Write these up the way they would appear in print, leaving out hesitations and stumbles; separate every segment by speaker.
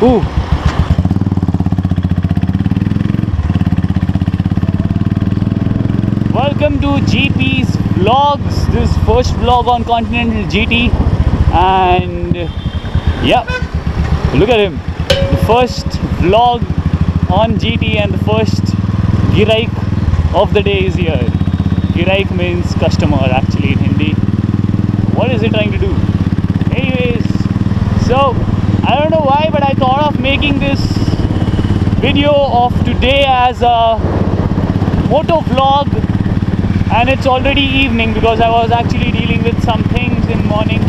Speaker 1: Ooh. Welcome to GP's vlogs. This is first vlog on Continental GT, and yeah, look at him. The first vlog on GT and the first Giraik of the day is here. Giraik means customer actually in Hindi. What is he trying to do? Anyways, so I don't know why, but I thought of making this video of today as a moto vlog, and it's already evening because I was actually dealing with some things in morning,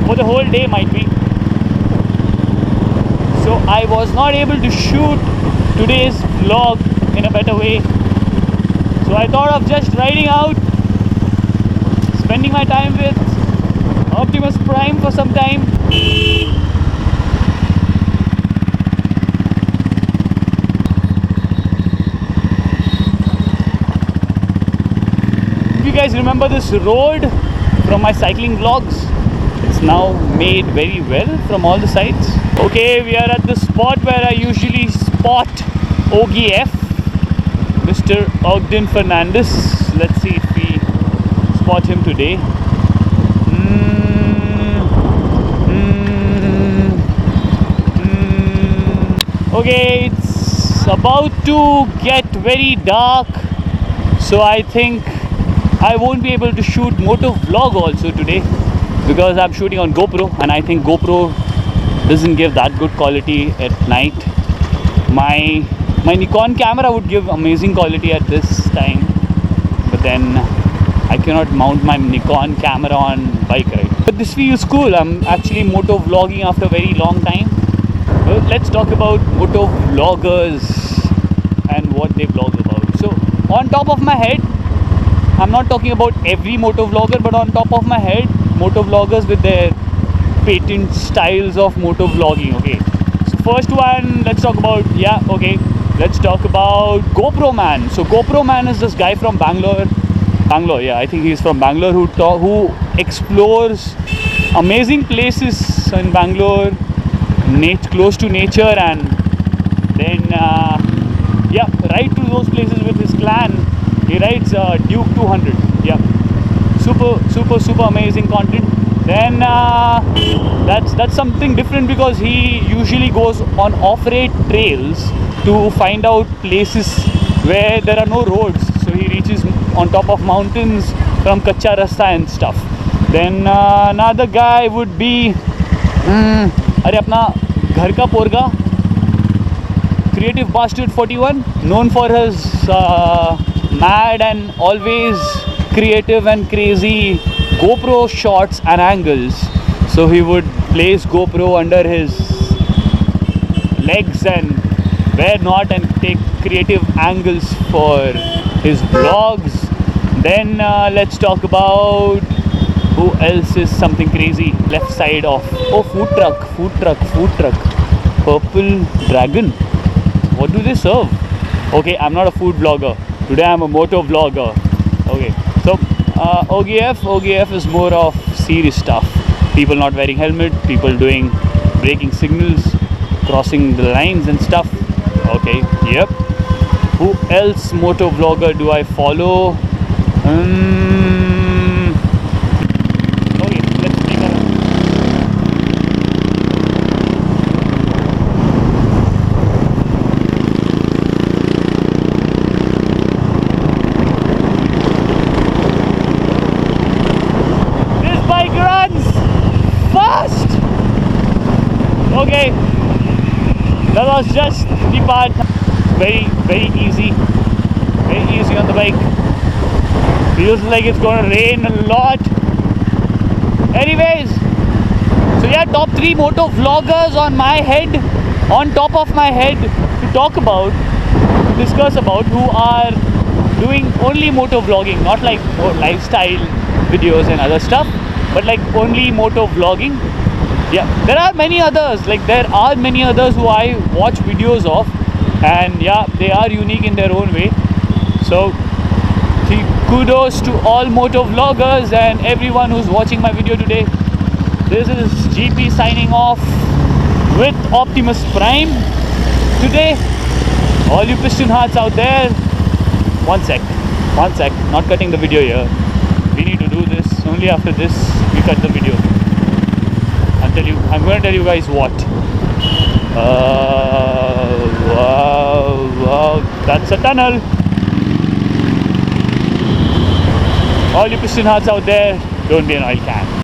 Speaker 1: for the whole day might be. So I was not able to shoot today's vlog in a better way. So I thought of just riding out, spending my time with Optimus Prime for some time. If you guys remember this road from my cycling vlogs, it's now made very well from all the sides. Okay, we are at the spot where I usually spot OGF, Mr. Ogden Fernandez. Let's see if we spot him today. Okay, it's about to get very dark, so I think I won't be able to shoot moto vlog also today because I'm shooting on GoPro, and I think GoPro doesn't give that good quality at night. My Nikon camera would give amazing quality at this time, but then I cannot mount my Nikon camera on bike, right? But this feels cool. I'm actually moto vlogging after a very long time. Well, let's talk about moto vloggers and what they vlog about. So on top of my head, I'm not talking about every moto vlogger, but on top of my head, moto vloggers with their patent styles of moto vlogging. Okay, so first one, let's talk about, let's talk about GoPro Man. So GoPro Man is this guy from Bangalore, yeah, I think he's from Bangalore, who explores amazing places in Bangalore, close to nature, and then ride to those places with his clan. He rides Duke 200. Yeah, super amazing content. Then that's something different because he usually goes on off-road trails to find out places where there are no roads. So he reaches on top of mountains from Kacha Rasta and stuff. Then another guy would be अरे अपना घर का पोरगा, Creative Bastard 41, known for his mad and always creative and crazy GoPro shots and angles. So he would place GoPro under his legs and where not, and take creative angles for his vlogs. Then let's talk about who else is something crazy. Left side of food truck, Purple Dragon. What do they serve? Okay, I'm not a food vlogger. Today I'm a moto vlogger. Okay, so OGF is more of serious stuff. People not wearing helmet, people doing braking signals, crossing the lines and stuff. Okay, yep. Who else moto vlogger do I follow? Okay, let's take a run. This bike runs fast. Okay, that was just the part. Very easy on the bike. Feels like it's gonna rain a lot. Anyways, so yeah, top 3 moto vloggers on top of my head to discuss about, who are doing only moto vlogging, not like lifestyle videos and other stuff, but like only moto vlogging. Yeah, there are many others who I watch videos of, and yeah, they are unique in their own way. So kudos to all moto vloggers and everyone who's watching my video today. This is GP signing off. with Optimus Prime today. All you piston hearts out there, one sec, not cutting the video here. We need to do this. Only after this we cut the video. I'm going to tell you guys what. Wow, that's a tunnel. All you piston hearts out there, don't be an oil can.